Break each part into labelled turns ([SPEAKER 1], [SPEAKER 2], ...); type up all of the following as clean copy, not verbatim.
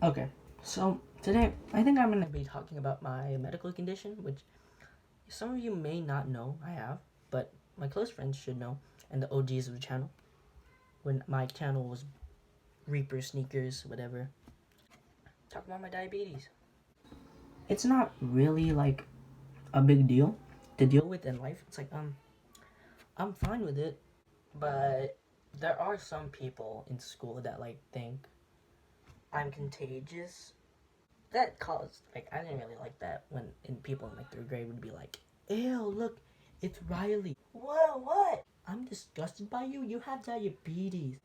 [SPEAKER 1] Okay, so today I think I'm gonna be talking about my medical condition, which some of you may not know I have, but my close friends should know, and the OGs of the channel. When my channel was Reaper Sneakers, whatever. Talk about my diabetes. It's not really like a big deal to deal with in life. It's like I'm fine with it, but there are some people in school that like think I'm contagious. That caused like I didn't really like that when in people in like third grade would be like, "Ew, look, it's Riley." Whoa, what? I'm disgusted by you. You have diabetes.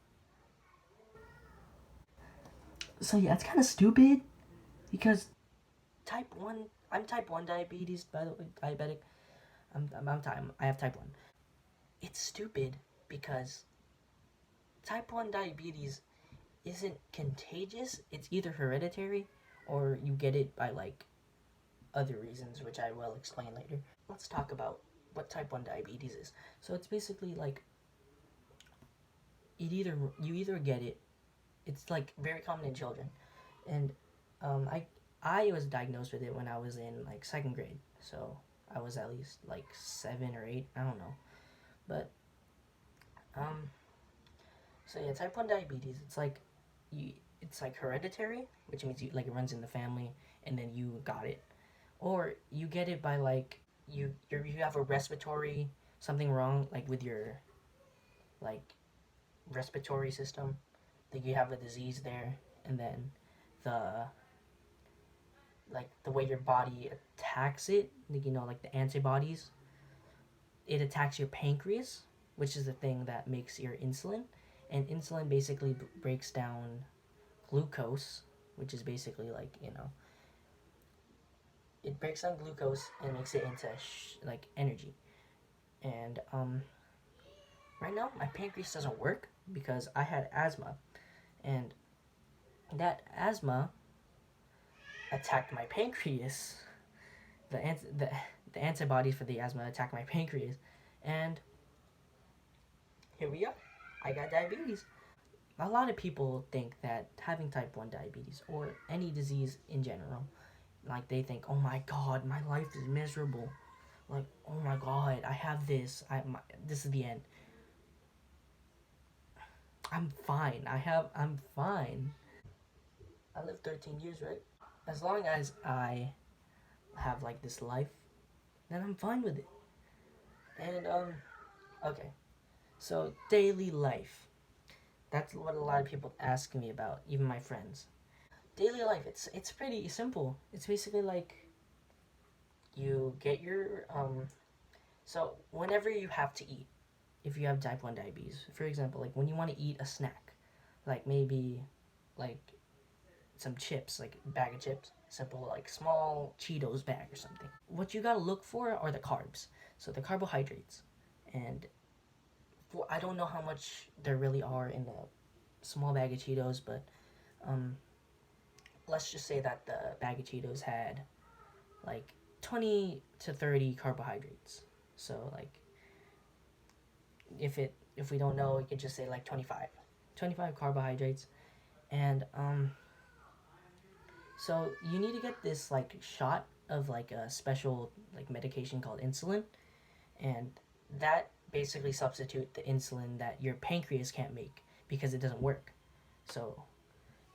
[SPEAKER 1] So yeah, it's kind of stupid because type one. I'm type one diabetes, by the way, diabetic. I have type one. It's stupid because type one diabetes isn't contagious. It's either hereditary or you get it by like other reasons, which I will explain later. Let's talk about what type 1 diabetes is. So it's basically like you either get it. It's like very common in children, and um, I I was diagnosed with it when I was in like second grade. So I was at least like 7 or 8. I don't know, but um, so yeah, type 1 diabetes. It's like you. It's like hereditary, which means you like it runs in the family, and then you got it, or you get it by like you have a respiratory something wrong like with your like respiratory system, like you have a disease there, and then the the way your body attacks it, like like the antibodies, it attacks your pancreas, which is the thing that makes your insulin, and insulin basically breaks down glucose, which is basically like it breaks down glucose and makes it into like energy. And right now my pancreas doesn't work because I had asthma, and that asthma attacked my pancreas. The the antibodies for the asthma attacked my pancreas, and here we are. I got diabetes. A lot of people think that having type 1 diabetes or any disease in general, like they think, oh my god, my life is miserable. Like, oh my god, I have this. This is the end. I'm fine. I'm fine. I lived 13 years, right? As long as I have like this life, then I'm fine with it. And okay. So daily life. That's what a lot of people ask me about, even my friends. Daily life, it's pretty simple. It's basically like you get your so whenever you have to eat, if you have type 1 diabetes, for example, like when you want to eat a snack, like maybe like some chips, like a bag of chips, simple like small Cheetos bag or something. What you gotta look for are the carbs, so the carbohydrates, and I don't know how much there really are in the small bag of Cheetos, but um, let's just say that the bag of Cheetos had like 20 to 30 carbohydrates. So like if we don't know, we could just say like 25 carbohydrates. And so you need to get this like shot of like a special like medication called insulin, and that basically substitute the insulin that your pancreas can't make because it doesn't work. So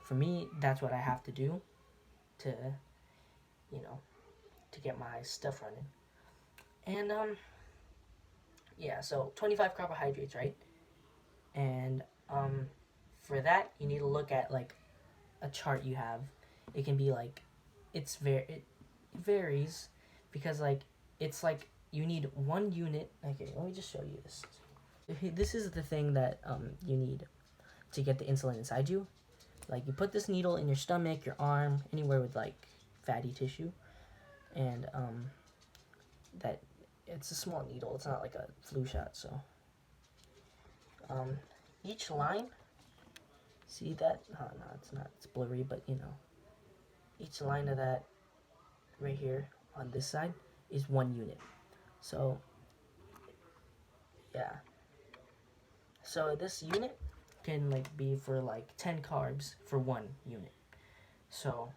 [SPEAKER 1] for me, that's what I have to do to you know to get my stuff running. And yeah, so 25 carbohydrates, right? And for that you need to look at like a chart you have. It can be like it varies because like it's like you need 1 unit. Okay, let me just show you this. This is the thing that you need to get the insulin inside you. Like you put this needle in your stomach, your arm, anywhere with like fatty tissue, and that it's a small needle. It's not like a flu shot. So um, each line, see that? Oh, no, it's not. It's blurry, but each line of that right here on this side is 1 unit. So yeah, so this unit can like be for like 10 carbs for 1 unit. So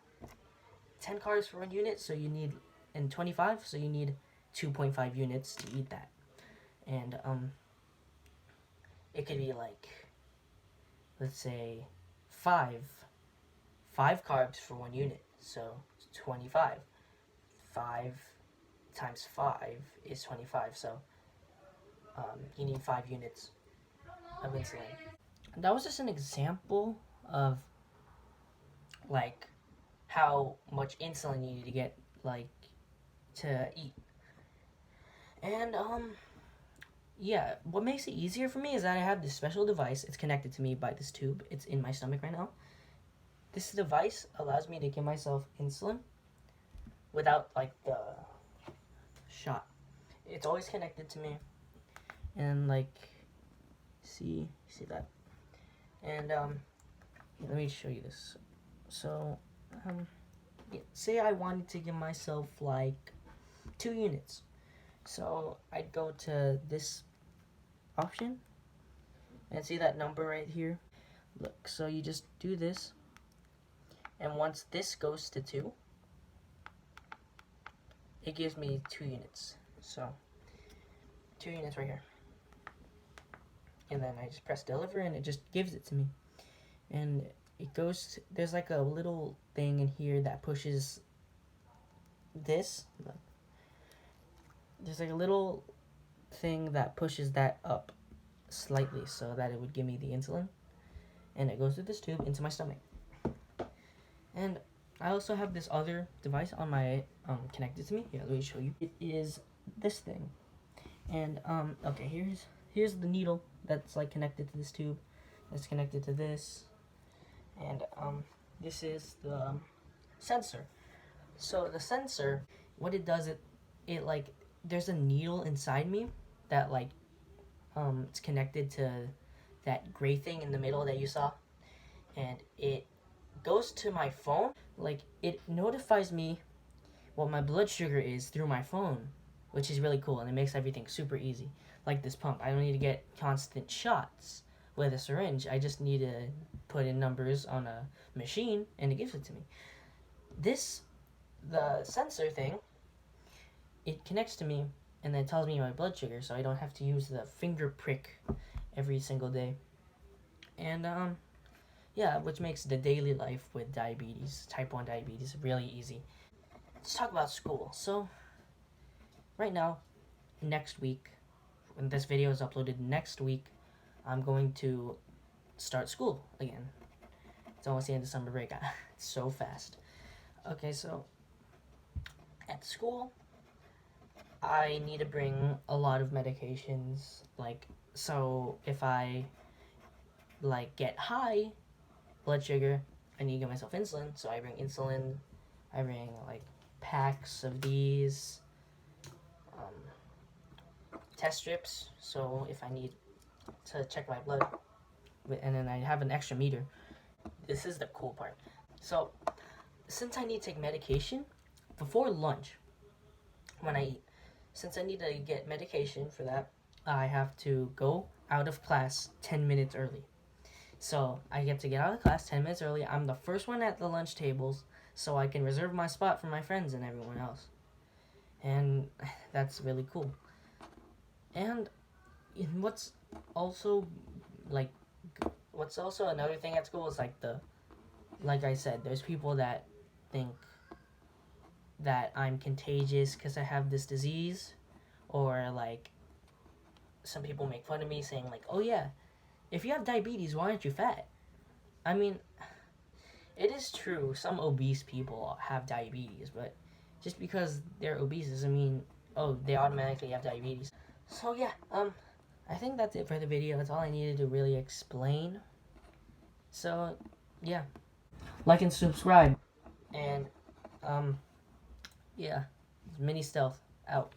[SPEAKER 1] 10 carbs for 1 unit, so you need, and 25, so you need 2.5 units to eat that. And it could be like, let's say, five carbs for 1 unit, so 25. 5 times 5 is 25, so you need 5 units of insulin. That was just an example of like how much insulin you need to get, like, to eat. And yeah, what makes it easier for me is that I have this special device. It's connected to me by this tube. It's in my stomach right now. This device allows me to give myself insulin without like the shot. It's always connected to me, and like, see that. And let me show you this. So say I wanted to give myself like 2 units, so I'd go to this option and see that number right here. Look, so you just do this, and once this goes to 2, it gives me 2 units. So 2 units right here, and then I just press deliver and it just gives it to me. And it goes, there's like a little thing in here that pushes this. There's like a little thing that pushes that up slightly so that it would give me the insulin, and it goes through this tube into my stomach. And I also have this other device on my connected to me. Yeah, let me show you. It is this thing, and okay, here's the needle that's like connected to this tube, that's connected to this, and this is the sensor. So the sensor, what it does, it like, there's a needle inside me that like it's connected to that gray thing in the middle that you saw, and it goes to my phone. Like, it notifies me what my blood sugar is through my phone, which is really cool, and it makes everything super easy. Like this pump, I don't need to get constant shots with a syringe. I just need to put in numbers on a machine and it gives it to me. The sensor thing, it connects to me and then tells me my blood sugar, so I don't have to use the finger prick every single day. And yeah, which makes the daily life with diabetes, type 1 diabetes, really easy. Let's talk about school. So right now, next week, when this video is uploaded next week, I'm going to start school again. It's almost the end of summer break. It's so fast. Okay, so at school, I need to bring a lot of medications. Like, so if I like get high blood sugar, I need to give myself insulin. So I bring insulin. I bring like packs of these, test strips. So if I need to check my blood, and then I have an extra meter. This is the cool part. So since I need to take medication before lunch when I eat, since I need to get medication for that, I have to go out of class 10 minutes early. So I get to get out of class 10 minutes early. I'm the first one at the lunch tables, so I can reserve my spot for my friends and everyone else. And that's really cool. And what's also another thing at school is like I said, there's people that think that I'm contagious because I have this disease, or like some people make fun of me saying like, oh yeah, if you have diabetes, why aren't you fat? I mean, it is true, some obese people have diabetes, but just because they're obese doesn't mean, oh, they automatically have diabetes. So yeah, I think that's it for the video. That's all I needed to really explain. So yeah, like and subscribe, and yeah, Mini Stealth out.